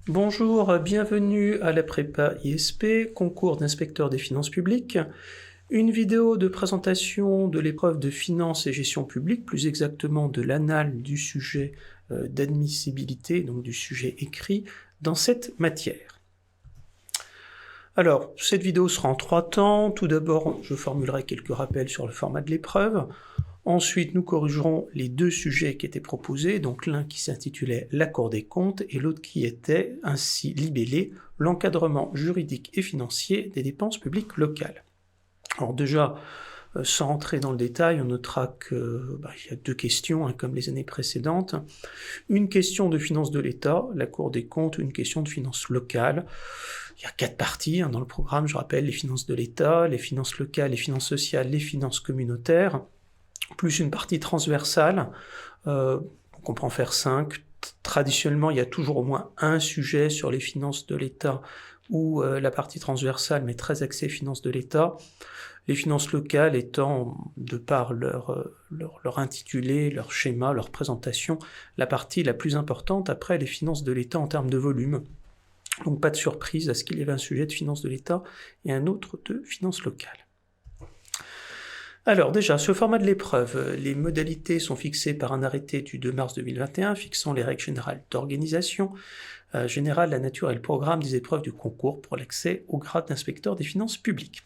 Bonjour, bienvenue à la prépa ISP, concours d'inspecteur des finances publiques. Une vidéo de présentation de l'épreuve de finances et gestion publique, plus exactement de l'annale du sujet d'admissibilité, donc du sujet écrit, dans cette matière. Alors, cette vidéo sera en 3 temps. Tout d'abord, je formulerai quelques rappels sur le format de l'épreuve. Ensuite, nous corrigerons les 2 sujets qui étaient proposés, donc l'un qui s'intitulait « La Cour des comptes » et l'autre qui était ainsi libellé « L'encadrement juridique et financier des dépenses publiques locales ». Alors déjà, sans rentrer dans le détail, on notera qu'il y a 2 questions, comme les années précédentes. Une question de finances de l'État, la Cour des comptes, une question de finances locales. Il y a 4 parties dans le programme, je rappelle, les finances de l'État, les finances locales, les finances sociales, les finances communautaires, plus une partie transversale, on peut en faire 5. Traditionnellement, il y a toujours au moins un sujet sur les finances de l'État ou la partie transversale, mais très axée finances de l'État. Les finances locales étant, de par leur intitulé, leur schéma, leur présentation, la partie la plus importante après les finances de l'État en termes de volume. Donc pas de surprise à ce qu'il y ait un sujet de finances de l'État et un autre de finances locales. Alors déjà, ce format de l'épreuve, les modalités sont fixées par un arrêté du 2 mars 2021 fixant les règles générales d'organisation générale, la nature et le programme des épreuves du concours pour l'accès au grade d'inspecteur des finances publiques.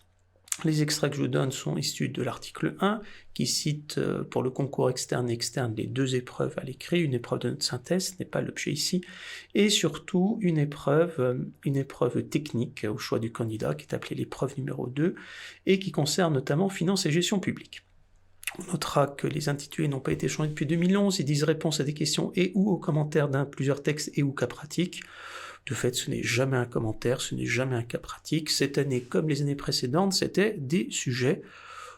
Les extraits que je vous donne sont issus de l'article 1 qui cite pour le concours externe et externe les 2 épreuves à l'écrit, une épreuve de note synthèse, ce n'est pas l'objet ici, et surtout une épreuve technique au choix du candidat qui est appelée l'épreuve numéro 2 et qui concerne notamment finances et gestion publique. On notera que les intitulés n'ont pas été changés depuis 2011, ils disent réponse à des questions et ou aux commentaires d'un plusieurs textes et ou cas pratiques. De fait, ce n'est jamais un commentaire, ce n'est jamais un cas pratique. Cette année, comme les années précédentes, c'était des sujets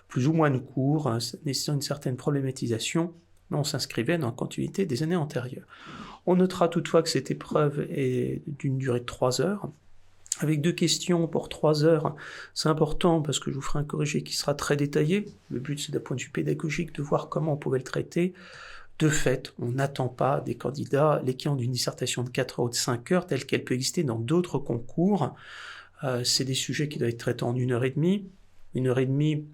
plus ou moins courts, nécessitant une certaine problématisation, mais on s'inscrivait dans la continuité des années antérieures. On notera toutefois que cette épreuve est d'une durée de 3 heures, avec 2 questions pour 3 heures. C'est important parce que je vous ferai un corrigé qui sera très détaillé. Le but, c'est d'un point de vue pédagogique de voir comment on pouvait le traiter. De fait, on n'attend pas des candidats l'équivalent d'une dissertation de 4 heures ou de 5 heures, telle qu'elle peut exister dans d'autres concours. C'est des sujets qui doivent être traités en 1 heure et demie. 1 heure et demie,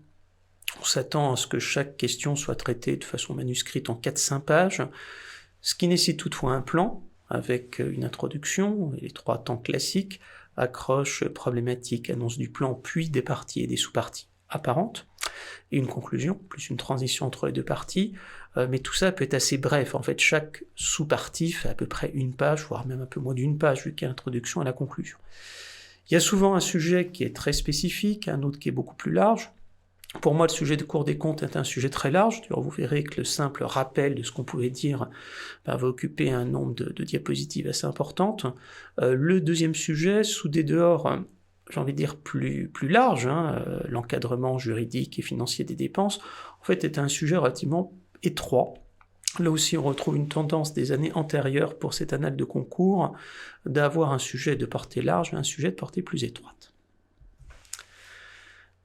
on s'attend à ce que chaque question soit traitée de façon manuscrite en 4-5 pages, ce qui nécessite toutefois un plan, avec une introduction, et les 3 temps classiques, accroche, problématique, annonce du plan, puis des parties et des sous-parties apparentes, et une conclusion, plus une transition entre les 2 parties, mais tout ça peut être assez bref. En fait, chaque sous-partie fait à peu près 1 page, voire même un peu moins d'1 page, vu qu'il y a l'introduction et la conclusion. Il y a souvent un sujet qui est très spécifique, un autre qui est beaucoup plus large. Pour moi, le sujet de Cour des comptes est un sujet très large. Vous verrez que le simple rappel de ce qu'on pouvait dire va occuper un nombre de diapositives assez importantes. Le deuxième sujet, soudé dehors, j'ai envie de dire plus large, l'encadrement juridique et financier des dépenses, en fait est un sujet relativement étroit. Là aussi, on retrouve une tendance des années antérieures pour cette annale de concours d'avoir un sujet de portée large et un sujet de portée plus étroite.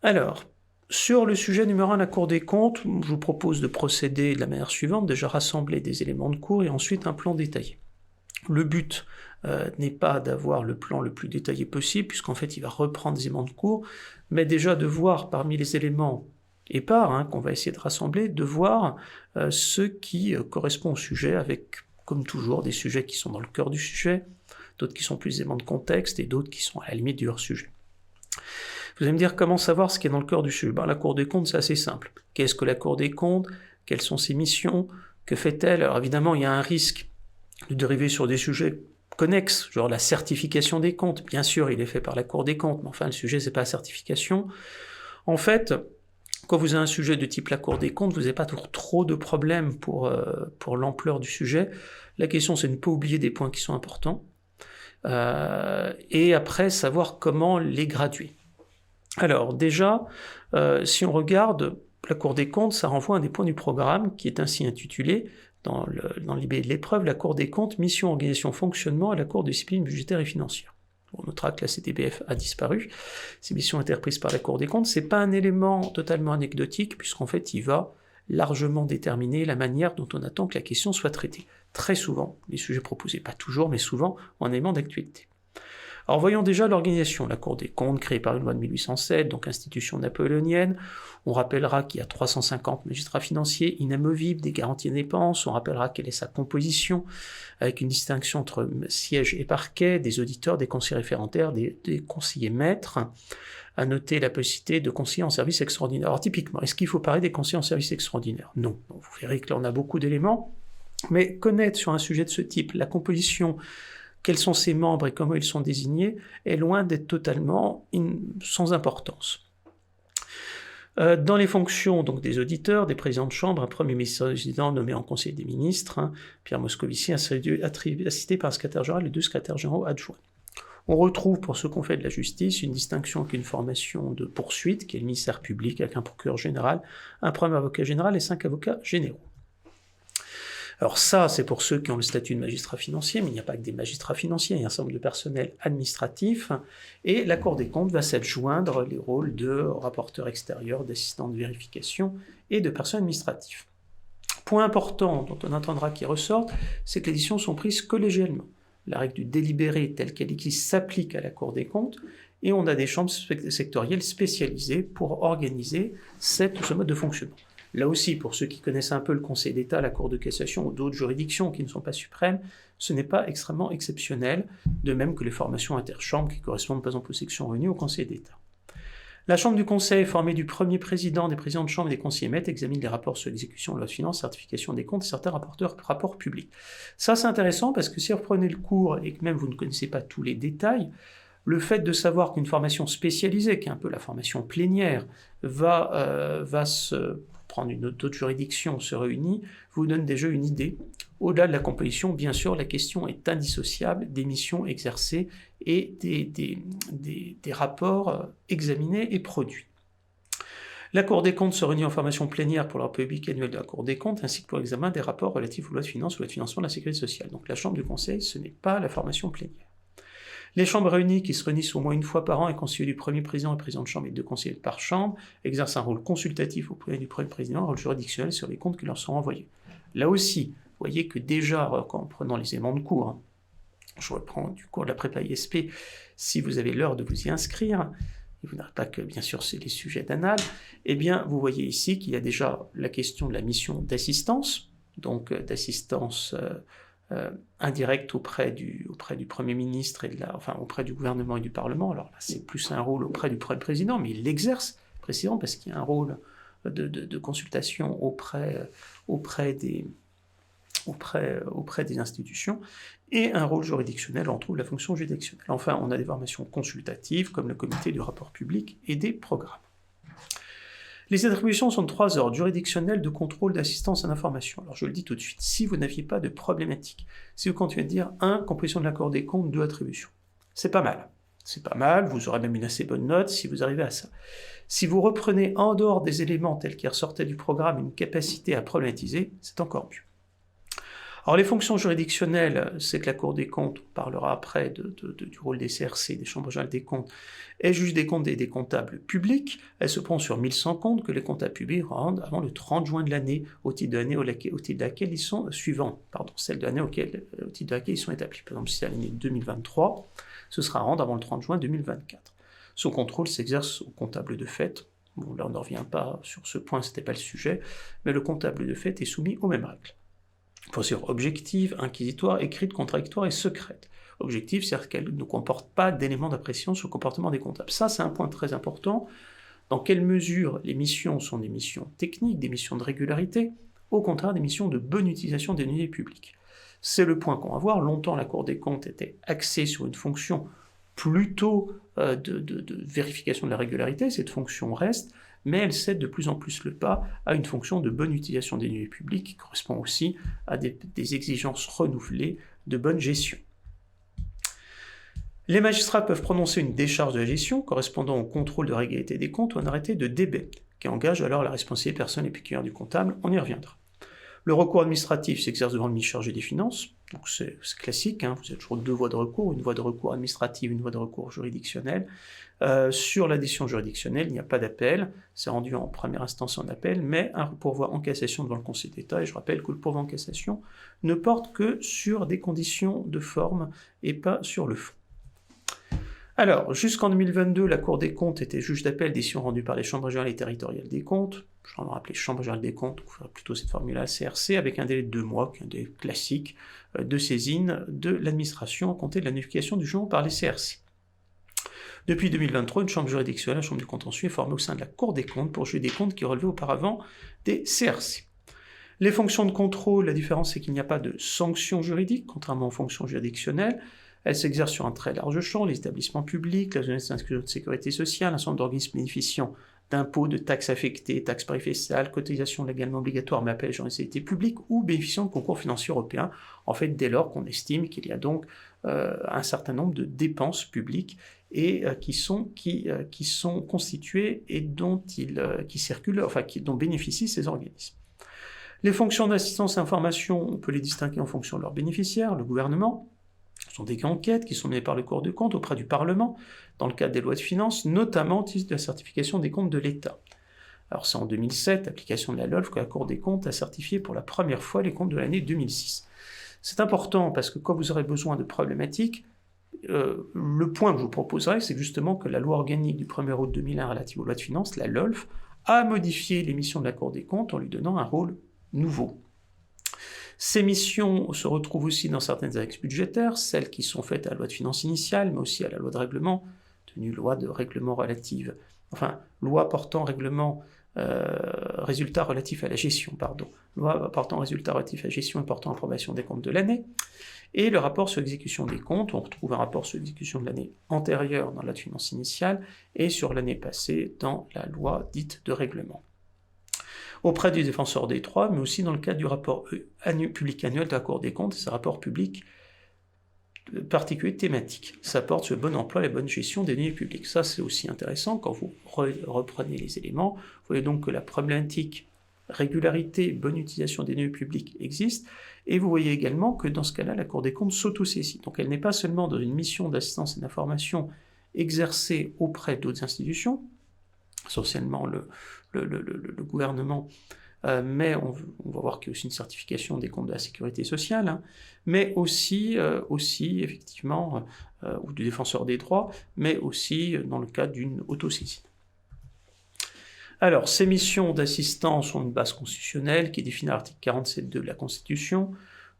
Alors, sur le sujet numéro 1, la Cour des comptes, je vous propose de procéder de la manière suivante, déjà rassembler des éléments de cours et ensuite un plan détaillé. Le but n'est pas d'avoir le plan le plus détaillé possible, puisqu'en fait il va reprendre des éléments de cours, mais déjà de voir parmi les éléments épars qu'on va essayer de rassembler, de voir ce qui correspond au sujet, avec, comme toujours, des sujets qui sont dans le cœur du sujet, d'autres qui sont plus éléments de contexte, et d'autres qui sont à la limite du hors-sujet. Vous allez me dire comment savoir ce qui est dans le cœur du sujet. La Cour des comptes, c'est assez simple. Qu'est-ce que la Cour des comptes? Quelles sont ses missions? Que fait-elle? Alors évidemment, il y a un risque de dériver sur des sujets connexes, genre la certification des comptes. Bien sûr, il est fait par la Cour des comptes, mais enfin, le sujet, c'est pas la certification. En fait, quand vous avez un sujet de type la Cour des comptes, vous n'avez pas trop de problèmes pour l'ampleur du sujet. La question, c'est de ne pas oublier des points qui sont importants, et après, savoir comment les graduer. Alors déjà, si on regarde la Cour des comptes, ça renvoie à un des points du programme qui est ainsi intitulé, dans l'IB de l'épreuve, la Cour des comptes, mission, organisation, fonctionnement et la Cour de discipline budgétaire et financière. On notera que la CTBF a disparu, ces missions étaient reprises par la Cour des comptes. C'est pas un élément totalement anecdotique, puisqu'en fait il va largement déterminer la manière dont on attend que la question soit traitée. Très souvent, les sujets proposés, pas toujours, mais souvent, en élément d'actualité. Alors voyons déjà l'organisation. La Cour des comptes, créée par une loi de 1807, donc institution napoléonienne. On rappellera qu'il y a 350 magistrats financiers inamovibles, des garanties de dépenses. On rappellera quelle est sa composition, avec une distinction entre siège et parquet, des auditeurs, des conseillers référendaires, des conseillers maîtres. À noter la possibilité de conseillers en service extraordinaire. Alors typiquement, est-ce qu'il faut parler des conseillers en service extraordinaire? Non. Vous verrez que là on a beaucoup d'éléments, mais connaître sur un sujet de ce type la composition, quels sont ses membres et comment ils sont désignés, est loin d'être totalement sans importance. Dans les fonctions donc, des auditeurs, des présidents de chambre, un premier vice-président nommé en conseil des ministres, Pierre Moscovici, assisté par un secrétaire général et 2 secrétaires généraux adjoints. On retrouve, pour ceux qu'on fait de la justice, une distinction avec une formation de poursuite, qui est le ministère public, avec un procureur général, un premier avocat général et 5 avocats généraux. Alors ça, c'est pour ceux qui ont le statut de magistrat financier, mais il n'y a pas que des magistrats financiers, il y a un certain nombre de personnels administratifs, et la Cour des comptes va s'adjoindre les rôles de rapporteur extérieur, d'assistant de vérification et de personnes administratives. Point important dont on entendra qui ressort, c'est que les décisions sont prises collégialement. La règle du délibéré telle qu'elle existe s'applique à la Cour des comptes, et on a des chambres sectorielles spécialisées pour organiser ce mode de fonctionnement. Là aussi, pour ceux qui connaissent un peu le Conseil d'État, la Cour de cassation ou d'autres juridictions qui ne sont pas suprêmes, ce n'est pas extrêmement exceptionnel, de même que les formations interchambres qui correspondent par exemple aux sections réunies au Conseil d'État. La Chambre du Conseil, formée du premier président, des présidents de chambre et des conseillers maîtres, examine les rapports sur l'exécution de la loi de finances, certification des comptes et certains rapports publics. Ça, c'est intéressant parce que si vous reprenez le cours et que même vous ne connaissez pas tous les détails, le fait de savoir qu'une formation spécialisée, qui est un peu la formation plénière, va se prendre une autre juridiction, se réunit, vous donne déjà une idée. Au-delà de la composition, bien sûr, la question est indissociable des missions exercées et des rapports examinés et produits. La Cour des comptes se réunit en formation plénière pour le rapport public annuel de la Cour des comptes, ainsi que pour l'examen des rapports relatifs aux lois de finances ou loi de financement de la sécurité sociale. Donc la Chambre du Conseil, ce n'est pas la formation plénière. Les chambres réunies, qui se réunissent au moins une fois par an et constituées du premier président et président de chambre et 2 conseillers par chambre, exercent un rôle consultatif auprès du premier président, un rôle juridictionnel sur les comptes qui leur sont envoyés. Là aussi, vous voyez que déjà, en prenant les éléments de cours, je reprends du cours de la prépa ISP, si vous avez l'heure de vous y inscrire, et vous n'aurez pas que, bien sûr, c'est les sujets d'anal, eh bien, vous voyez ici qu'il y a déjà la question de la mission d'assistance, donc d'assistance indirecte auprès du Premier ministre et auprès du gouvernement et du Parlement. Alors là, c'est plus un rôle auprès du Premier président, mais il l'exerce précisément parce qu'il y a un rôle de consultation auprès des institutions, et un rôle juridictionnel, on trouve la fonction juridictionnelle. Enfin, on a des formations consultatives, comme le comité du rapport public et des programmes. Les attributions sont de 3 ordres: juridictionnel, de contrôle, d'assistance à l'information. Alors je le dis tout de suite, si vous n'aviez pas de problématique, si vous continuez de dire 1, composition de la Cour des comptes, 2, attributions, c'est pas mal. C'est pas mal, vous aurez même une assez bonne note si vous arrivez à ça. Si vous reprenez en dehors des éléments tels qu'ils ressortaient du programme une capacité à problématiser, c'est encore mieux. Alors les fonctions juridictionnelles, c'est que la Cour des comptes, on parlera après du rôle des CRC, des chambres régionales des comptes, elle juge des comptes et des comptables publics, elle se prend sur 1100 comptes que les comptables publics rendent avant le 30 juin de l'année, au titre de l'année au titre de laquelle ils sont celle de l'année au titre de laquelle ils sont établis. Par exemple, si c'est l'année 2023, ce sera à rendre avant le 30 juin 2024. Son contrôle s'exerce au comptable de fait. Bon, là on ne revient pas sur ce point, c'était pas le sujet, mais le comptable de fait est soumis aux mêmes règles. Procédure objective, inquisitoire, écrite, contradictoire et secrète. Objective, c'est-à-dire qu'elle ne comporte pas d'éléments d'appréciation sur le comportement des comptables. Ça, c'est un point très important. Dans quelle mesure les missions sont des missions techniques, des missions de régularité, au contraire des missions de bonne utilisation des deniers publics. C'est le point qu'on va voir. Longtemps, la Cour des comptes était axée sur une fonction plutôt de vérification de la régularité. Cette fonction reste, mais elle cède de plus en plus le pas à une fonction de bonne utilisation des deniers publics qui correspond aussi à des exigences renouvelées de bonne gestion. Les magistrats peuvent prononcer une décharge de la gestion correspondant au contrôle de régularité des comptes ou un arrêté de débet, qui engage alors la responsabilité personnelle et pécuniaire du comptable, on y reviendra. Le recours administratif s'exerce devant le ministre chargé des Finances, Donc c'est classique, hein, vous avez toujours deux voies de recours, une voie de recours administrative, une voie de recours juridictionnel. Sur la décision juridictionnelle, il n'y a pas d'appel, c'est rendu en première instance en appel, mais un pourvoi en cassation devant le Conseil d'État, et je rappelle que le pourvoi en cassation ne porte que sur des conditions de forme et pas sur le fond. Alors, jusqu'en 2022, la Cour des comptes était juge d'appel décisions rendues par les chambres régionales et territoriales des comptes. Je vais rappeler chambres régionales des comptes, on fera plutôt cette formule-là, CRC, avec un délai de 2 mois, qui est un délai classique de saisine de l'administration à compter de la notification du jugement par les CRC. Depuis 2023, une chambre juridictionnelle, la chambre du contentieux, est formée au sein de la Cour des comptes pour juger des comptes qui relevaient auparavant des CRC. Les fonctions de contrôle, la différence c'est qu'il n'y a pas de sanctions juridiques, contrairement aux fonctions juridictionnelles. Elles s'exercent sur un très large champ, les établissements publics, les institutions de sécurité sociale, un ensemble d'organismes bénéficiant d'impôts, de taxes affectées, taxes périphériques, cotisations légalement obligatoires mais appels à responsabilité publique ou bénéficiant de concours financiers européens, en fait dès lors qu'on estime qu'il y a donc un certain nombre de dépenses publiques et qui sont constituées et dont dont bénéficient ces organismes. Les fonctions d'assistance et d'information, on peut les distinguer en fonction de leurs bénéficiaires, le gouvernement. Ce sont des enquêtes qui sont menées par le Cour des comptes auprès du Parlement, dans le cadre des lois de finances, notamment au titre de la certification des comptes de l'État. Alors c'est en 2007, application de la LOLF, que la Cour des comptes a certifié pour la première fois les comptes de l'année 2006. C'est important parce que quand vous aurez besoin de problématiques, le point que je vous proposerai, c'est justement que la loi organique du 1er août 2001 relative aux lois de finances, la LOLF, a modifié les missions de la Cour des comptes en lui donnant un rôle nouveau. Ces missions se retrouvent aussi dans certaines annexes budgétaires, celles qui sont faites à la loi de finances initiale, mais aussi à la loi de règlement, loi portant règlement, résultats relatifs à la gestion, loi portant résultats relatifs à la gestion et portant approbation des comptes de l'année, et le rapport sur l'exécution des comptes, on retrouve un rapport sur l'exécution de l'année antérieure dans la loi de finances initiale, et sur l'année passée dans la loi dite de règlement. Auprès du défenseur des droits, mais aussi dans le cadre du rapport public annuel de la Cour des comptes, c'est un rapport public particulier thématique. Ça porte sur le bon emploi et la bonne gestion des deniers publics. Ça, c'est aussi intéressant quand vous reprenez les éléments. Vous voyez donc que la problématique régularité, bonne utilisation des deniers publics existe, et vous voyez également que dans ce cas-là, la Cour des comptes s'autosaisit. Donc elle n'est pas seulement dans une mission d'assistance et d'information exercée auprès d'autres institutions, essentiellement le gouvernement, mais on va voir qu'il y a aussi une certification des comptes de la sécurité sociale, hein, mais aussi effectivement, ou du défenseur des droits, mais aussi dans le cadre d'une autosaisine. Alors, ces missions d'assistance ont une base constitutionnelle qui est définie à l'article 47.2 de la Constitution,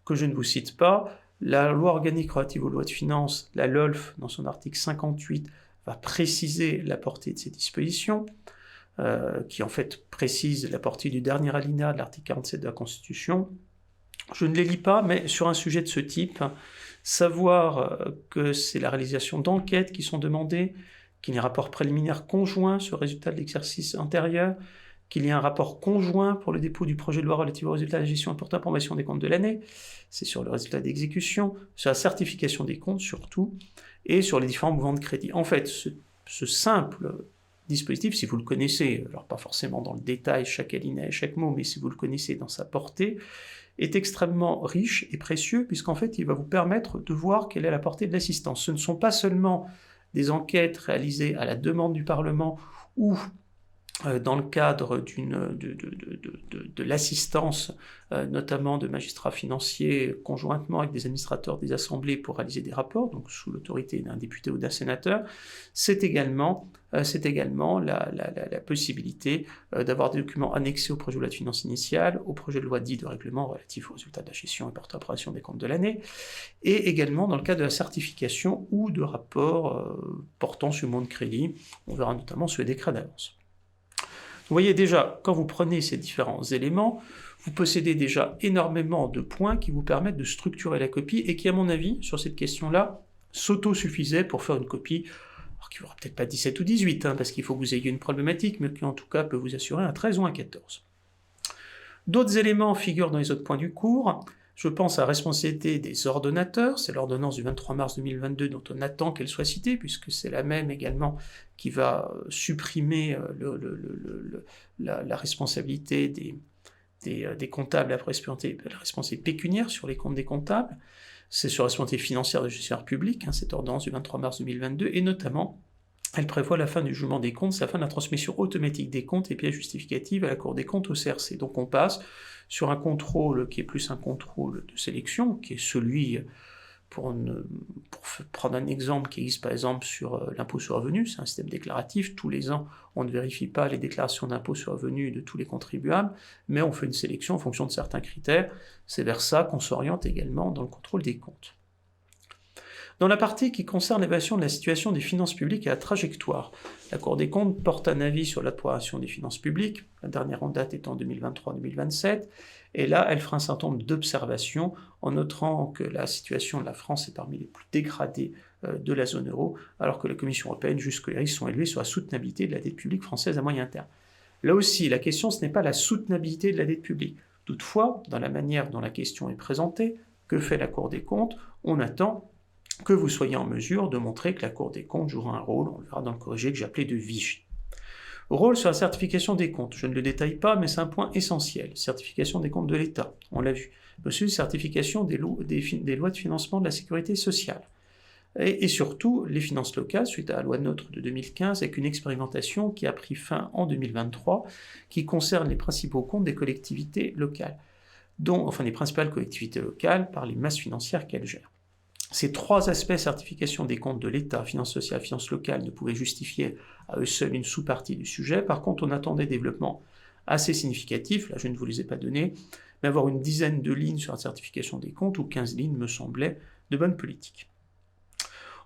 que je ne vous cite pas. La loi organique relative aux lois de finances, la LOLF, dans son article 58, va préciser la portée de ces dispositions, qui en fait précise la portée du dernier alinéa de l'article 47 de la Constitution. Je ne les lis pas, mais sur un sujet de ce type, savoir que c'est la réalisation d'enquêtes qui sont demandées, qu'il y ait un rapport préliminaire conjoint sur le résultat de l'exercice antérieur, qu'il y ait un rapport conjoint pour le dépôt du projet de loi relatif au résultat de la gestion et portant approbation des comptes de l'année, c'est sur le résultat d'exécution, sur la certification des comptes surtout, et sur les différents mouvements de crédit. En fait, ce simple dispositif, si vous le connaissez, alors pas forcément dans le détail, chaque alinéa et chaque mot, mais si vous le connaissez dans sa portée, est extrêmement riche et précieux, puisqu'en fait, il va vous permettre de voir quelle est la portée de l'assistance. Ce ne sont pas seulement des enquêtes réalisées à la demande du Parlement ou dans le cadre de l'assistance, notamment de magistrats financiers, conjointement avec des administrateurs des assemblées pour réaliser des rapports, donc sous l'autorité d'un député ou d'un sénateur, c'est également la possibilité d'avoir des documents annexés au projet de loi de finances initiale, au projet de loi dit de règlement relatif aux résultats de la gestion et portant approbation des comptes de l'année, et également dans le cadre de la certification ou de rapports portant sur le montant de crédit, on verra notamment sur les décrets d'avance. Vous voyez déjà, quand vous prenez ces différents éléments, vous possédez déjà énormément de points qui vous permettent de structurer la copie et qui, à mon avis, sur cette question-là, s'auto-suffisaient pour faire une copie, alors qui n'aura peut-être pas 17 ou 18, parce qu'il faut que vous ayez une problématique, mais qui en tout cas peut vous assurer un 13 ou un 14. D'autres éléments figurent dans les autres points du cours. Je pense à la responsabilité des ordonnateurs, c'est l'ordonnance du 23 mars 2022 dont on attend qu'elle soit citée, puisque c'est la même également qui va supprimer la responsabilité des comptables la responsabilité pécuniaire sur les comptes des comptables, c'est sur la responsabilité financière des gestionnaires publics, cette ordonnance du 23 mars 2022, et notamment, elle prévoit la fin du jugement des comptes, c'est la fin de la transmission automatique des comptes et pièces justificatives à la Cour des comptes au CRC. Donc on passe sur un contrôle qui est plus un contrôle de sélection, qui est celui, pour prendre un exemple qui existe par exemple sur l'impôt sur le revenu, c'est un système déclaratif, tous les ans on ne vérifie pas les déclarations d'impôt sur le revenu de tous les contribuables, mais on fait une sélection en fonction de certains critères, c'est vers ça qu'on s'oriente également dans le contrôle des comptes. Dans la partie qui concerne l'évaluation de la situation des finances publiques et la trajectoire, la Cour des comptes porte un avis sur la programmation des finances publiques, la dernière en date étant 2023-2027, et là, elle fera un certain nombre d'observations en notant que la situation de la France est parmi les plus dégradées de la zone euro, alors que la Commission européenne juge que les risques sont élevés sur la soutenabilité de la dette publique française à moyen terme. Là aussi, la question, ce n'est pas la soutenabilité de la dette publique. Toutefois, dans la manière dont la question est présentée, que fait la Cour des comptes, on attend que vous soyez en mesure de montrer que la Cour des comptes jouera un rôle, on le verra dans le corrigé que j'ai appelé de vigie. Rôle sur la certification des comptes, je ne le détaille pas, mais c'est un point essentiel. Certification des comptes de l'État, on l'a vu. Ensuite, certification des lois de financement de la sécurité sociale. Et surtout, les finances locales, suite à la loi NOTRe de 2015, avec une expérimentation qui a pris fin en 2023, qui concerne les principaux comptes des collectivités locales, les principales collectivités locales par les masses financières qu'elles gèrent. Ces trois aspects, certification des comptes de l'État, finances sociales, finances locales, ne pouvaient justifier à eux seuls une sous-partie du sujet. Par contre, on attendait des développements assez significatifs, là je ne vous les ai pas donnés, mais avoir une dizaine de lignes sur la certification des comptes, ou 15 lignes, me semblait de bonne politique.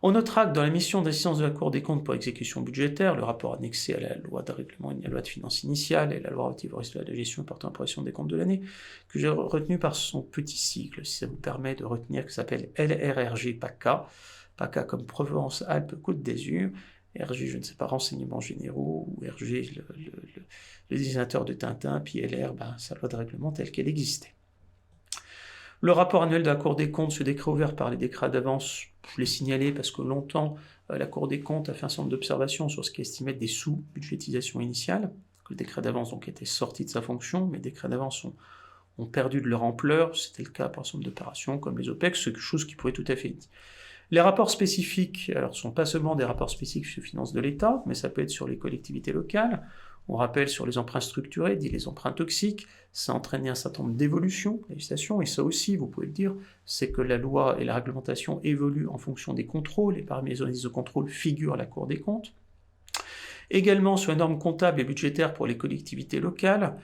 On notera que dans la mission d'assistance de la Cour des comptes pour exécution budgétaire, le rapport annexé à la loi de règlement et à la loi de finances initiale et la loi relative au résultat de la gestion portant approbation des comptes de l'année, que j'ai retenu par son petit sigle, si ça vous permet de retenir, qui s'appelle LRRG PACA, PACA comme Provence-Alpes-Côte d'Azur, RG, je ne sais pas, renseignements généraux, ou RG, le désignateur de Tintin, puis LR, sa loi de règlement telle qu'elle existait. Le rapport annuel de la Cour des comptes, ce décret ouvert par les décrets d'avance, je l'ai signalé parce que longtemps, la Cour des comptes a fait un certain nombre d'observations sur ce qui estimait des sous-budgétisation initiale. Le décret d'avance donc était sorti de sa fonction, mais les décrets d'avance ont perdu de leur ampleur. C'était le cas par un certain nombre d'opérations comme les OPEX, c'est quelque chose qui pourrait tout à fait être dit. Les rapports spécifiques, alors, ne sont pas seulement des rapports spécifiques sur les finances de l'État, mais ça peut être sur les collectivités locales. On rappelle sur les emprunts structurés, dit les emprunts toxiques, ça a entraîné un certain nombre d'évolutions, législation, et ça aussi, vous pouvez le dire, c'est que la loi et la réglementation évoluent en fonction des contrôles, et parmi les organismes de contrôle figure la Cour des comptes. Également sur les normes comptables et budgétaires pour les collectivités locales,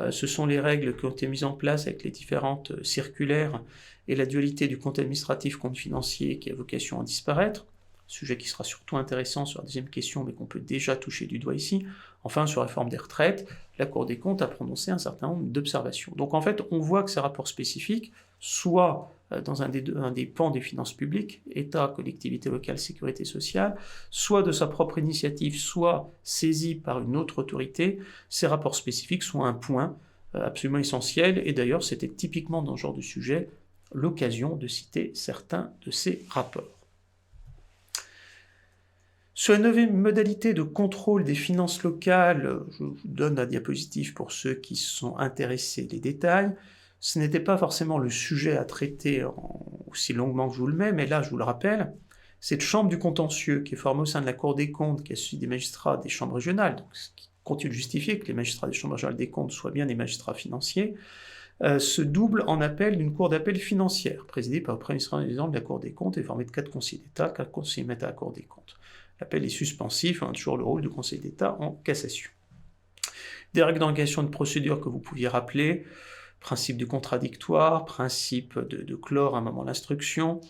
ce sont les règles qui ont été mises en place avec les différentes circulaires et la dualité du compte administratif compte financier qui a vocation à disparaître, sujet qui sera surtout intéressant sur la deuxième question mais qu'on peut déjà toucher du doigt ici. Enfin, sur la réforme des retraites, la Cour des comptes a prononcé un certain nombre d'observations. Donc en fait, on voit que ces rapports spécifiques, soit dans un des pans des finances publiques, État, collectivité locale, sécurité sociale, soit de sa propre initiative, soit saisis par une autre autorité, ces rapports spécifiques sont un point absolument essentiel, et d'ailleurs c'était typiquement dans ce genre de sujet l'occasion de citer certains de ces rapports. Sur la nouvelle modalité de contrôle des finances locales, je vous donne la diapositive pour ceux qui sont intéressés les détails. Ce n'était pas forcément le sujet à traiter aussi longuement que je vous le mets, mais là, je vous le rappelle, cette chambre du contentieux qui est formée au sein de la Cour des comptes, qui a suivi des magistrats des chambres régionales, donc ce qui continue de justifier que les magistrats des chambres régionales des comptes soient bien des magistrats financiers, se double en appel d'une cour d'appel financière, présidée par le premier président de la Cour des comptes et formée de 4 conseillers d'État, 4 conseillers maîtres à la Cour des comptes. L'appel est suspensif, on a toujours le rôle du Conseil d'État en cassation. Des règles d'organisation de procédure que vous pouviez rappeler, principe du contradictoire, principe de clore à un moment l'instruction,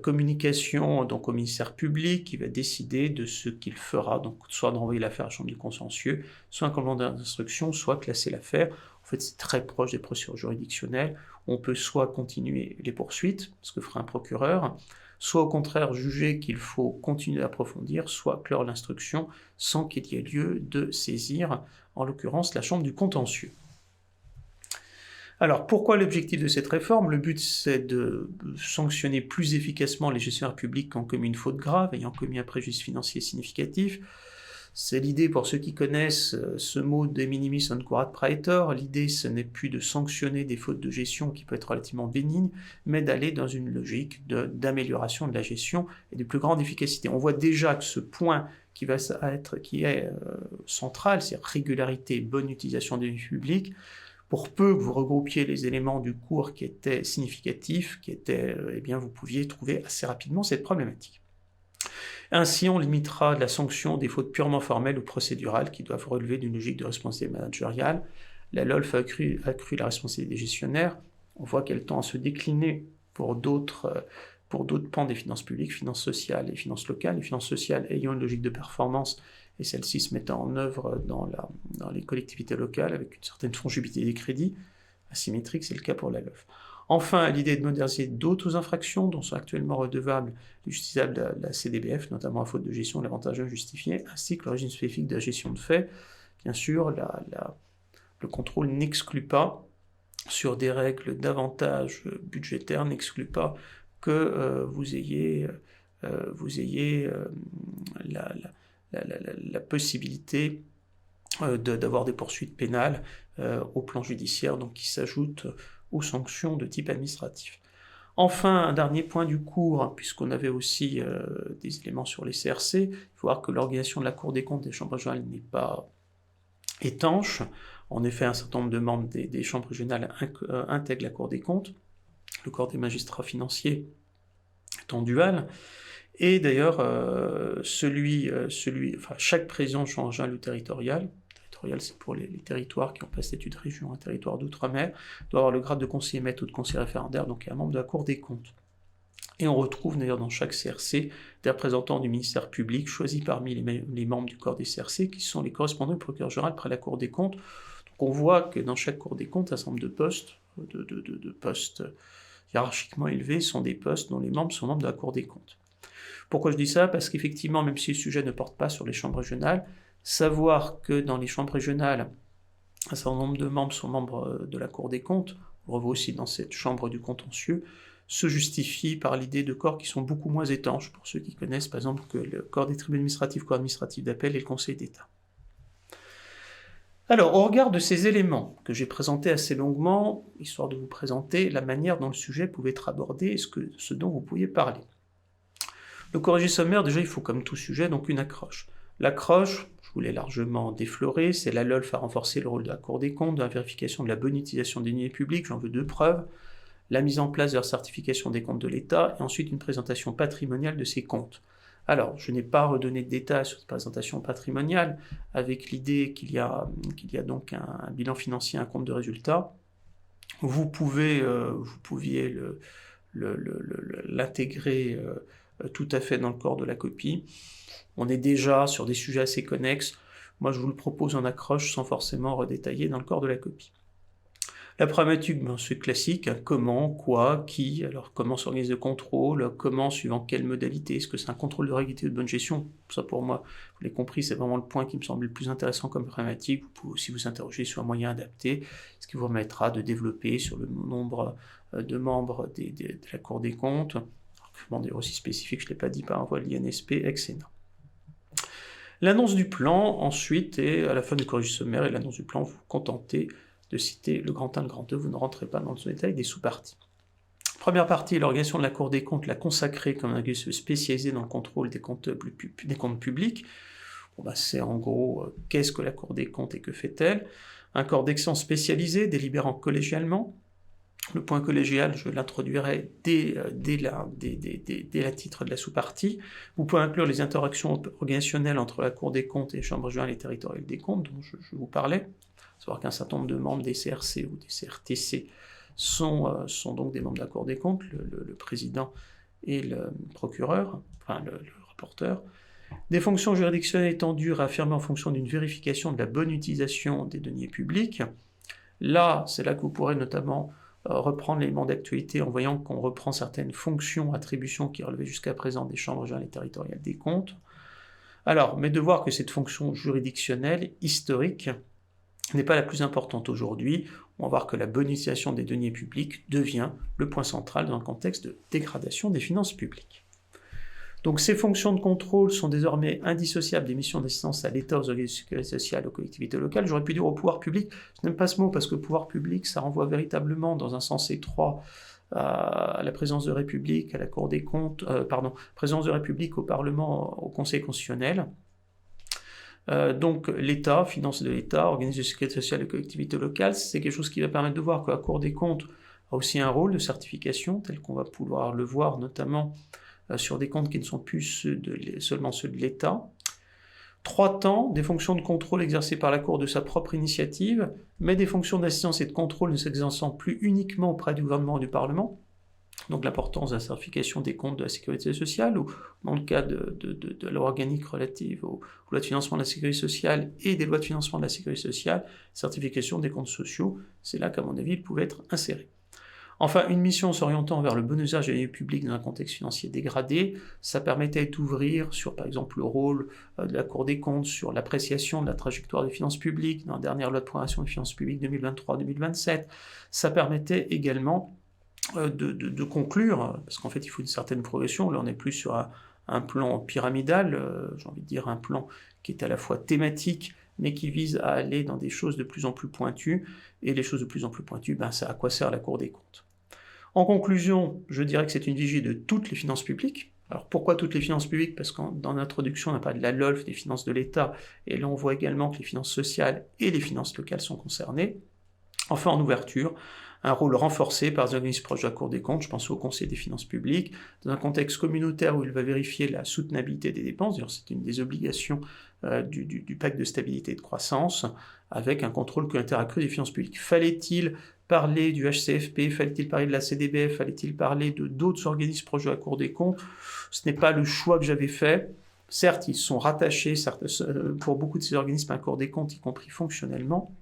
communication donc au ministère public qui va décider de ce qu'il fera, donc soit de renvoyer l'affaire à la chambre du contentieux, soit un commandant d'instruction, soit classer l'affaire. En fait, c'est très proche des procédures juridictionnelles. On peut soit continuer les poursuites, ce que fera un procureur, soit au contraire juger qu'il faut continuer d'approfondir, soit clore l'instruction sans qu'il y ait lieu de saisir, en l'occurrence, la chambre du contentieux. Alors, pourquoi l'objectif de cette réforme? Le but, c'est de sanctionner plus efficacement les gestionnaires publics qui ont commis une faute grave, ayant commis un préjudice financier significatif. C'est l'idée, pour ceux qui connaissent ce mot de minimis non curat praetor, l'idée ce n'est plus de sanctionner des fautes de gestion qui peut être relativement bénigne, mais d'aller dans une logique d'amélioration de la gestion et de plus grande efficacité. On voit déjà que ce point qui est central, c'est régularité, bonne utilisation des deniers publics. Pour peu que vous regroupiez les éléments du cours qui étaient significatifs, eh bien vous pouviez trouver assez rapidement cette problématique. Ainsi, on limitera la sanction des fautes purement formelles ou procédurales qui doivent relever d'une logique de responsabilité managériale. La LOLF a accru la responsabilité des gestionnaires. On voit qu'elle tend à se décliner pour d'autres pans des finances publiques, finances sociales et finances locales. Les finances sociales ayant une logique de performance et celles-ci se mettant en œuvre dans les collectivités locales avec une certaine fongibilité des crédits, asymétrique, c'est le cas pour la LOLF. Enfin, l'idée de moderniser d'autres infractions dont sont actuellement redevables les justiciables de la CDBF, notamment à faute de gestion de l'avantage injustifié, ainsi que le régime spécifique de la gestion de fait. Bien sûr, le contrôle n'exclut pas, sur des règles d'avantage budgétaire, n'exclut pas que vous ayez la possibilité d'avoir des poursuites pénales au plan judiciaire, donc qui s'ajoutent aux sanctions de type administratif. Enfin, un dernier point du cours, puisqu'on avait aussi des éléments sur les CRC, il faut voir que l'organisation de la Cour des comptes des chambres régionales n'est pas étanche. En effet, un certain nombre de membres des chambres régionales intègrent la Cour des comptes, le corps des magistrats financiers étant dual, et d'ailleurs, chaque président de chambre régionale ou territorial, c'est pour les territoires qui n'ont pas statut de région, un territoire d'outre-mer, doit avoir le grade de conseiller maître ou de conseiller référendaire, donc il est un membre de la Cour des comptes. Et on retrouve d'ailleurs dans chaque CRC des représentants du ministère public choisis parmi les membres du corps des CRC, qui sont les correspondants du procureur général près la Cour des comptes. Donc on voit que dans chaque Cour des comptes, un certain nombre de postes, de postes hiérarchiquement élevés, sont des postes dont les membres sont membres de la Cour des comptes. Pourquoi je dis ça? Parce qu'effectivement, même si le sujet ne porte pas sur les chambres régionales, savoir que dans les chambres régionales, un certain nombre de membres sont membres de la Cour des comptes, on revoit aussi dans cette chambre du contentieux, se justifie par l'idée de corps qui sont beaucoup moins étanches, pour ceux qui connaissent par exemple que le corps des tribunaux administratifs, corps administratif d'appel et le Conseil d'État. Alors, au regard de ces éléments que j'ai présentés assez longuement, histoire de vous présenter la manière dont le sujet pouvait être abordé et ce dont vous pouviez parler. Le corrigé sommaire, déjà, il faut comme tout sujet, donc une accroche. L'accroche, je vous l'ai largement défloré, c'est la LOLF à renforcer le rôle de la Cour des comptes, dans la vérification de la bonne utilisation des deniers publics, j'en veux 2 preuves, la mise en place de la certification des comptes de l'État, et ensuite une présentation patrimoniale de ces comptes. Alors, je n'ai pas redonné de détails sur cette présentation patrimoniale, avec l'idée qu'il y a donc un bilan financier, un compte de résultat. Vous pouviez l'intégrer tout à fait dans le corps de la copie. On est déjà sur des sujets assez connexes. Moi, je vous le propose en accroche sans forcément redétailler dans le corps de la copie. La problématique, c'est classique, hein, comment, quoi, qui, alors comment s'organise le contrôle, comment, suivant quelle modalité, est-ce que c'est un contrôle de régularité ou de bonne gestion? Ça pour moi, vous l'avez compris, c'est vraiment le point qui me semble le plus intéressant comme problématique. Vous pouvez aussi vous interroger sur un moyen adapté, ce qui vous permettra de développer sur le nombre de membres de la Cour des comptes, d'ailleurs aussi spécifique, je ne l'ai pas dit, par voie de l'INSP, etc. L'annonce du plan, ensuite, et à la fin du corrigé sommaire et l'annonce du plan, vous vous contentez de citer le grand 1, le grand 2, vous ne rentrez pas dans le détail des sous-parties. Première partie, l'organisation de la Cour des comptes l'a consacrée comme un organisme spécialisé dans le contrôle des comptes publics. C'est en gros, qu'est-ce que la Cour des comptes et que fait-elle? Un corps d'excellence spécialisé, délibérant collégialement. Le point collégial, je l'introduirai dès la titre de la sous-partie. Vous pouvez inclure les interactions organisationnelles entre la Cour des comptes et les chambres régionales et territoriales des comptes, dont je vous parlais. Savoir qu'un certain nombre de membres des CRC ou des CRTC sont donc des membres de la Cour des comptes, le président et le procureur, enfin le rapporteur. Des fonctions juridictionnelles étendues réaffirmées en fonction d'une vérification de la bonne utilisation des deniers publics. Là, c'est là que vous pourrez notamment reprendre l'élément d'actualité en voyant qu'on reprend certaines fonctions, attributions qui relevaient jusqu'à présent des chambres régionales et territoriales des comptes. Alors, mais de voir que cette fonction juridictionnelle, historique, n'est pas la plus importante aujourd'hui. On va voir que la bonne utilisation des deniers publics devient le point central dans le contexte de dégradation des finances publiques. Donc ces fonctions de contrôle sont désormais indissociables des missions d'assistance à l'État, aux organismes de sécurité sociale, aux collectivités locales. J'aurais pu dire au pouvoir public, je n'aime pas ce mot parce que pouvoir public, ça renvoie véritablement dans un sens étroit à la présidence de République, à la Cour des comptes, présidence de République, au Parlement, au Conseil constitutionnel. Donc l'État, finances de l'État, organismes de sécurité sociale et collectivités locales, c'est quelque chose qui va permettre de voir que la Cour des comptes a aussi un rôle de certification, tel qu'on va pouvoir le voir notamment sur des comptes qui ne sont plus seulement ceux de l'État. 3 temps, des fonctions de contrôle exercées par la Cour de sa propre initiative, mais des fonctions d'assistance et de contrôle ne s'exerçant plus uniquement auprès du gouvernement et du Parlement. Donc l'importance de la certification des comptes de la sécurité sociale, ou dans le cas de la loi organique relative aux lois de financement de la sécurité sociale et des lois de financement de la sécurité sociale, certification des comptes sociaux, c'est là qu'à mon avis il pouvait être inséré. Enfin, une mission s'orientant vers le bon usage des deniers publics dans un contexte financier dégradé, ça permettait d'ouvrir sur, par exemple, le rôle de la Cour des comptes, sur l'appréciation de la trajectoire des finances publiques dans la dernière loi de programmation des finances publiques 2023-2027. Ça permettait également de conclure, parce qu'en fait, il faut une certaine progression. Là, on n'est plus sur un plan pyramidal, j'ai envie de dire un plan qui est à la fois thématique, mais qui vise à aller dans des choses de plus en plus pointues. Et les choses de plus en plus pointues, c'est à quoi sert la Cour des comptes. En conclusion, je dirais que c'est une vigie de toutes les finances publiques. Alors pourquoi toutes les finances publiques? Parce que dans l'introduction, on a parlé de la LOLF, des finances de l'État, et là on voit également que les finances sociales et les finances locales sont concernées. Enfin, en ouverture, un rôle renforcé par les organismes proches de la Cour des comptes, je pense au Conseil des finances publiques, dans un contexte communautaire où il va vérifier la soutenabilité des dépenses, d'ailleurs c'est une des obligations du pacte de stabilité et de croissance, avec un contrôle communautaire accru des finances publiques. Fallait-il parler du HCFP, fallait-il parler de la CDBF, fallait-il parler de d'autres organismes proches de la Cour des comptes? Ce n'est pas le choix que j'avais fait. Certes, ils sont rattachés pour beaucoup de ces organismes à la Cour des comptes, y compris fonctionnellement,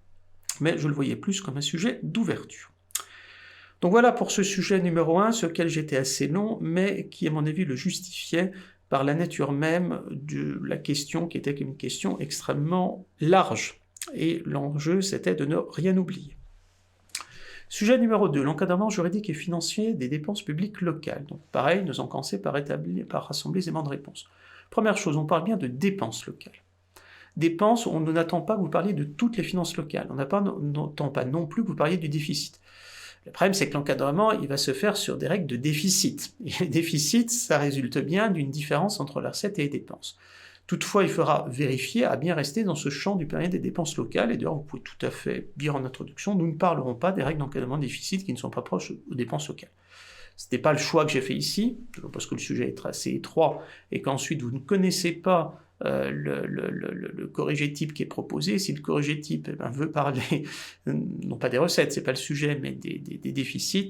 mais je le voyais plus comme un sujet d'ouverture. Donc voilà pour ce sujet numéro 1, sur lequel j'étais assez long, mais qui à mon avis le justifiait par la nature même de la question, qui était une question extrêmement large. Et l'enjeu, c'était de ne rien oublier. Sujet numéro 2, l'encadrement juridique et financier des dépenses publiques locales. Donc pareil, nous allons commencer par rassembler les éléments de réponse. Première chose, on parle bien de dépenses locales. Dépenses, on n'attend pas que vous parliez de toutes les finances locales, on n'attend pas non plus que vous parliez du déficit. Le problème, c'est que l'encadrement, il va se faire sur des règles de déficit. Et le déficit, ça résulte bien d'une différence entre les recettes et les dépenses. Toutefois, il faudra vérifier à bien rester dans ce champ du périmètre des dépenses locales, et d'ailleurs, vous pouvez tout à fait dire en introduction, nous ne parlerons pas des règles d'encadrement de déficit qui ne sont pas proches aux dépenses locales. Ce n'est pas le choix que j'ai fait ici, parce que le sujet est assez étroit, et qu'ensuite vous ne connaissez pas le corrigé type qui est proposé. Si le corrigé type veut parler, non pas des recettes, c'est pas le sujet, mais des déficits,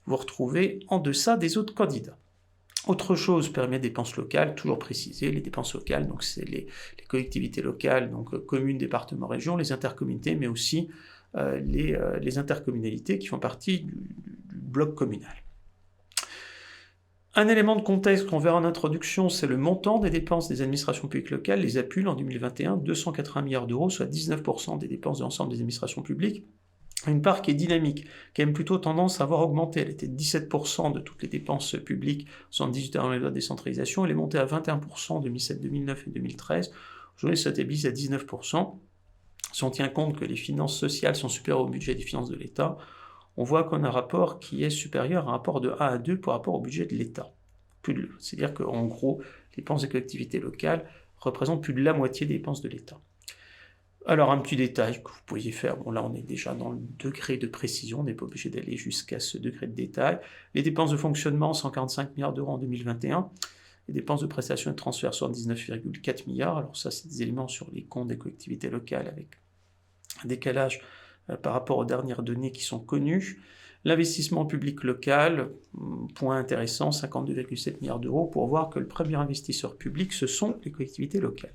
vous vous retrouvez en deçà des autres candidats. Autre chose, périmètre dépenses locales, toujours précisé, les dépenses locales, donc c'est les collectivités locales, donc communes, départements, régions, les intercommunautés, mais aussi les intercommunalités qui font partie du bloc communal. Un élément de contexte qu'on verra en introduction, c'est le montant des dépenses des administrations publiques locales, les APUL en 2021, 280 milliards d'euros, soit 19% des dépenses de l'ensemble des administrations publiques. Une part qui est dynamique, qui a même plutôt tendance à avoir augmenté. Elle était de 17% de toutes les dépenses publiques, 78 ans de décentralisation, elle est montée à 21% en 2007, 2009 et 2013. Aujourd'hui, ça s'établit à 19%. Si on tient compte que les finances sociales sont supérieures au budget des finances de l'État, on voit qu'on a un rapport qui est supérieur à un rapport de 1 à 2 par rapport au budget de l'État. C'est-à-dire qu'en gros, les dépenses des collectivités locales représentent plus de la moitié des dépenses de l'État. Alors un petit détail que vous pourriez faire, bon là on est déjà dans le degré de précision, on n'est pas obligé d'aller jusqu'à ce degré de détail. Les dépenses de fonctionnement, 145 milliards d'euros en 2021. Les dépenses de prestations et de transferts, 79,4 milliards. Alors ça, c'est des éléments sur les comptes des collectivités locales avec un décalage par rapport aux dernières données qui sont connues. L'investissement public local, point intéressant, 52,7 milliards d'euros, pour voir que le premier investisseur public, ce sont les collectivités locales.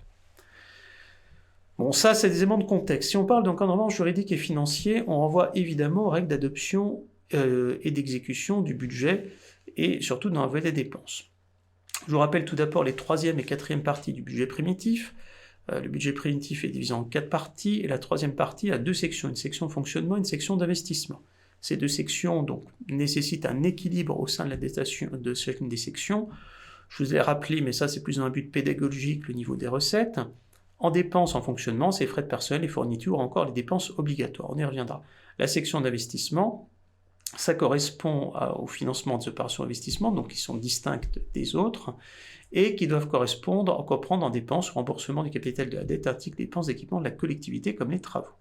Bon, ça, c'est des éléments de contexte. Si on parle d'encadrement juridique et financier, on renvoie évidemment aux règles d'adoption et d'exécution du budget, et surtout dans la volet des dépenses. Je vous rappelle tout d'abord les 3e et 4e parties du budget primitif. Le budget primitif est divisé en 4 parties, et la 3e partie a 2 sections, une section fonctionnement et une section d'investissement. Ces 2 sections donc nécessitent un équilibre au sein de chacune des sections. Je vous ai rappelé, mais ça c'est plus dans un but pédagogique, le niveau des recettes. En dépenses en fonctionnement, c'est frais de personnel, les fournitures, ou encore les dépenses obligatoires. On y reviendra. La section d'investissement, ça correspond au financement des opérations d'investissement, donc qui sont distinctes des autres, et qui doivent comprendre en dépenses, remboursement du capital de la dette, articles, dépenses d'équipement de la collectivité, comme les travaux.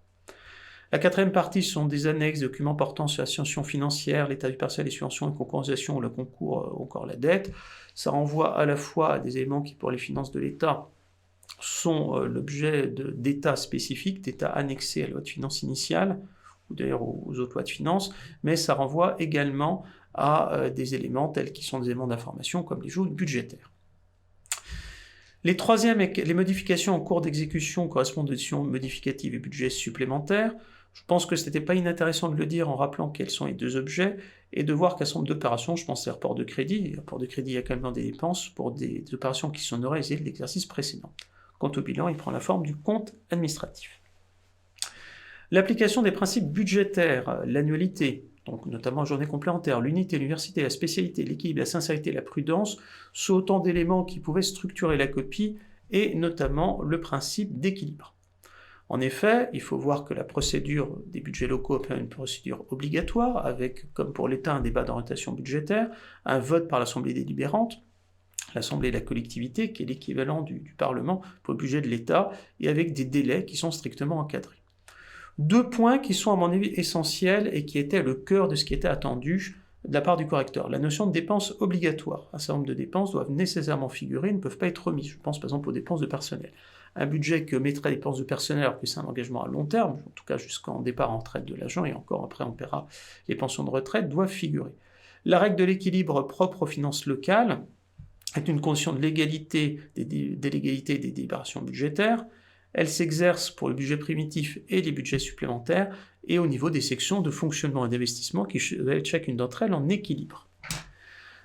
La quatrième partie sont des annexes, documents portant sur la situation financière, l'état du personnel, les subventions, les concurrences, le concours, encore la dette. Ça renvoie à la fois à des éléments qui, pour les finances de l'État, sont l'objet d'états spécifiques, d'états annexés à la loi de finances initiale, ou d'ailleurs aux autres lois de finances, mais ça renvoie également à des éléments tels qu'ils sont des éléments d'information, comme les jauges budgétaires. Les modifications en cours d'exécution correspondent aux décisions modificatives et budgets supplémentaires. Je pense que ce n'était pas inintéressant de le dire en rappelant quels sont les deux objets et de voir qu'un certain nombre d'opérations, je pense à rapports de crédit, les rapports de crédit, il y a quand même des dépenses pour des opérations qui sont réalisées de l'exercice précédent. Quant au bilan, il prend la forme du compte administratif. L'application des principes budgétaires, l'annualité, donc notamment journée complémentaire, l'unité, l'université, la spécialité, l'équilibre, la sincérité, la prudence, sont autant d'éléments qui pouvaient structurer la copie et notamment le principe d'équilibre. En effet, il faut voir que la procédure des budgets locaux est une procédure obligatoire, avec, comme pour l'État, un débat d'orientation budgétaire, un vote par l'Assemblée délibérante, l'Assemblée de la collectivité, qui est l'équivalent du Parlement pour le budget de l'État, et avec des délais qui sont strictement encadrés. Deux points qui sont à mon avis essentiels et qui étaient le cœur de ce qui était attendu de la part du correcteur. La notion de dépenses obligatoires. Un certain nombre de dépenses doivent nécessairement figurer, ne peuvent pas être remises. Je pense par exemple aux dépenses de personnel. Un budget que mettrait les dépenses de personnel alors que c'est un engagement à long terme, en tout cas jusqu'en départ en retraite de l'agent, et encore après on paiera les pensions de retraite, doivent figurer. La règle de l'équilibre propre aux finances locales est une condition de l'égalité des délibérations budgétaires. Elle s'exerce pour le budget primitif et les budgets supplémentaires, et au niveau des sections de fonctionnement et d'investissement qui doivent être chacune d'entre elles en équilibre.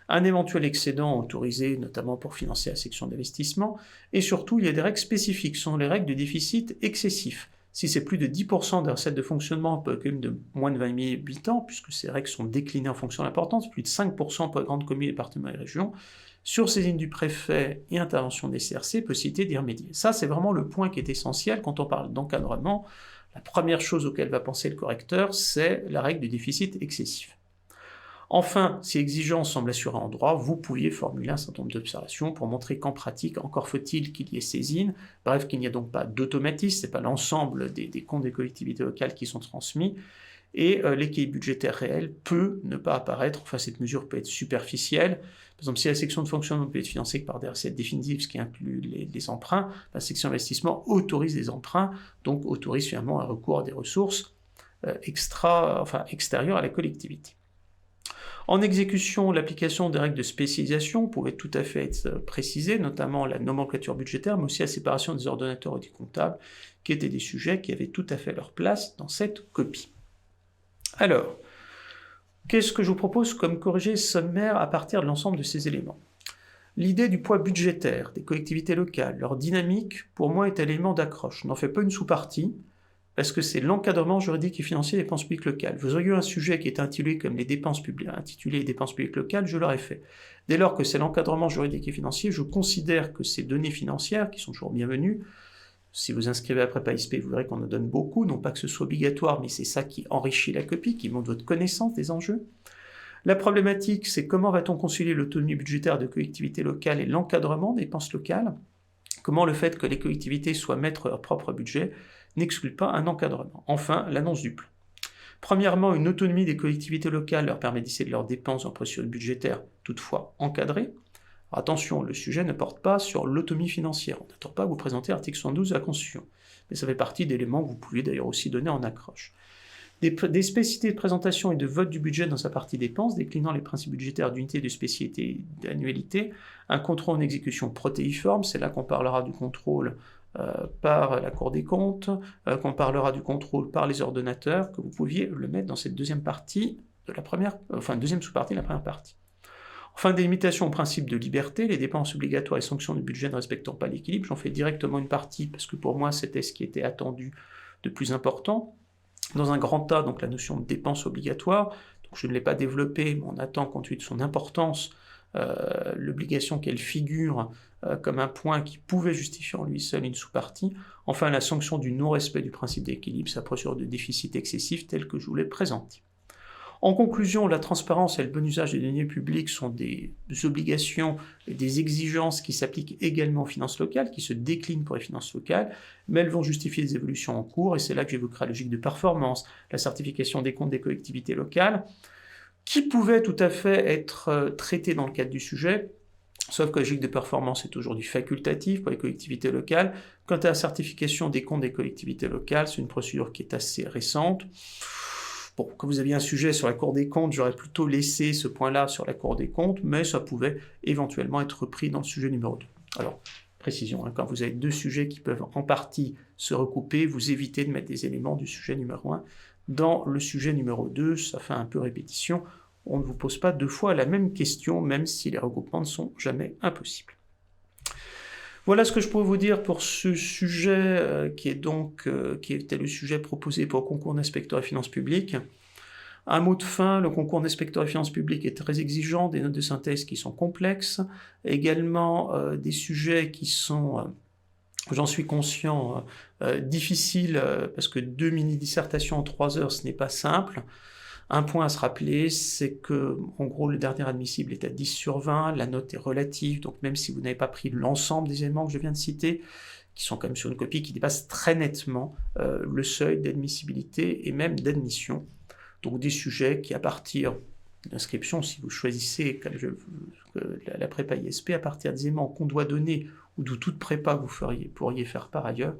Un éventuel excédent autorisé notamment pour financer la section d'investissement, et surtout il y a des règles spécifiques, ce sont les règles de déficit excessif. Si c'est plus de 10% des recettes de fonctionnement pour une commune de moins de 20 000 habitants, puisque ces règles sont déclinées en fonction de l'importance, plus de 5% pour les grandes communes, départements et régions, sur saisine du préfet et intervention des CRC, possibilité d'y remédier. Ça, c'est vraiment le point qui est essentiel quand on parle d'encadrement. La première chose auquel va penser le correcteur, c'est la règle du déficit excessif. Enfin, si l'exigence semble assurée en droit, vous pouviez formuler un certain nombre d'observations pour montrer qu'en pratique, encore faut-il qu'il y ait saisine, bref, qu'il n'y a donc pas d'automatisme, ce n'est pas l'ensemble des comptes des collectivités locales qui sont transmis, et l'équilibre budgétaire réel peut ne pas apparaître, enfin cette mesure peut être superficielle. Par exemple, si la section de fonctionnement peut être financée par des recettes définitives, ce qui inclut les emprunts, la section d'investissement autorise les emprunts, donc autorise finalement un recours à des ressources extérieures à la collectivité. En exécution, l'application des règles de spécialisation pouvait tout à fait être précisée, notamment la nomenclature budgétaire, mais aussi la séparation des ordonnateurs et des comptables, qui étaient des sujets qui avaient tout à fait leur place dans cette copie. Alors, qu'est-ce que je vous propose comme corrigé sommaire à partir de l'ensemble de ces éléments ? L'idée du poids budgétaire des collectivités locales, leur dynamique, pour moi, est un élément d'accroche. Je n'en fais pas une sous-partie, parce que c'est l'encadrement juridique et financier des dépenses publiques locales. Vous auriez eu un sujet qui est intitulé comme les dépenses publiques locales, je l'aurais fait. Dès lors que c'est l'encadrement juridique et financier, je considère que ces données financières, qui sont toujours bienvenues, si vous inscrivez après PAISP, vous verrez qu'on en donne beaucoup, non pas que ce soit obligatoire, mais c'est ça qui enrichit la copie, qui montre votre connaissance des enjeux. La problématique, c'est comment va-t-on concilier l'autonomie budgétaire de collectivités locales et l'encadrement des dépenses locales ? Comment le fait que les collectivités soient maîtres de leur propre budget n'exclut pas un encadrement. Enfin, l'annonce du plan. Premièrement, une autonomie des collectivités locales leur permet d'essayer de leurs dépenses en procédure budgétaire, toutefois encadrées. Alors attention, le sujet ne porte pas sur l'autonomie financière. On n'attend pas que vous présentez l'article 72 de la Constitution. Mais ça fait partie d'éléments que vous pouviez d'ailleurs aussi donner en accroche. Des spécificités de présentation et de vote du budget dans sa partie dépenses, déclinant les principes budgétaires d'unité, de spécialité et d'annualité. Un contrôle en exécution protéiforme, c'est là qu'on parlera du contrôle par la Cour des comptes, qu'on parlera du contrôle par les ordonnateurs, que vous pouviez le mettre dans cette deuxième partie de la première, deuxième sous-partie de la première partie. Enfin, des limitations au principe de liberté, les dépenses obligatoires et sanctions du budget ne respectant pas l'équilibre. J'en fais directement une partie parce que pour moi c'était ce qui était attendu de plus important. Dans un grand tas, donc la notion de dépenses obligatoires, donc je ne l'ai pas développée, mais on attend compte tenu de son importance l'obligation qu'elle figure comme un point qui pouvait justifier en lui seul une sous-partie. Enfin, la sanction du non-respect du principe d'équilibre, sa procédure de déficit excessif telle que je vous l'ai présentée. En conclusion, la transparence et le bon usage des deniers publics sont des obligations et des exigences qui s'appliquent également aux finances locales, qui se déclinent pour les finances locales, mais elles vont justifier des évolutions en cours, et c'est là que j'évoquerai la logique de performance, la certification des comptes des collectivités locales, qui pouvait tout à fait être traitée dans le cadre du sujet, sauf que la logique de performance est aujourd'hui facultative pour les collectivités locales. Quant à la certification des comptes des collectivités locales, c'est une procédure qui est assez récente. Bon, quand vous aviez un sujet sur la Cour des comptes, j'aurais plutôt laissé ce point-là sur la Cour des comptes, mais ça pouvait éventuellement être repris dans le sujet numéro 2. Alors, précision, quand vous avez 2 sujets qui peuvent en partie se recouper, vous évitez de mettre des éléments du sujet numéro 1 dans le sujet numéro 2, ça fait un peu répétition. On ne vous pose pas 2 fois la même question, même si les regroupements ne sont jamais impossibles. Voilà ce que je pourrais vous dire pour ce sujet qui était le sujet proposé pour le concours d'inspecteur des finances publiques. Un mot de fin, le concours d'inspecteur des finances publiques est très exigeant, des notes de synthèse qui sont complexes, également des sujets qui sont, j'en suis conscient, difficiles, parce que 2 mini-dissertations en 3 heures, ce n'est pas simple. Un point à se rappeler, c'est que, en gros, le dernier admissible est à 10 sur 20, la note est relative, donc même si vous n'avez pas pris l'ensemble des éléments que je viens de citer, qui sont quand même sur une copie qui dépasse très nettement le seuil d'admissibilité et même d'admission. Donc des sujets qui, à partir d'inscription, si vous choisissez comme la prépa ISP, à partir des éléments qu'on doit donner ou de toute prépa que vous pourriez faire par ailleurs,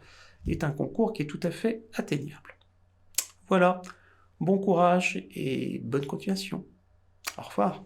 est un concours qui est tout à fait atteignable. Voilà. Bon courage et bonne continuation. Au revoir.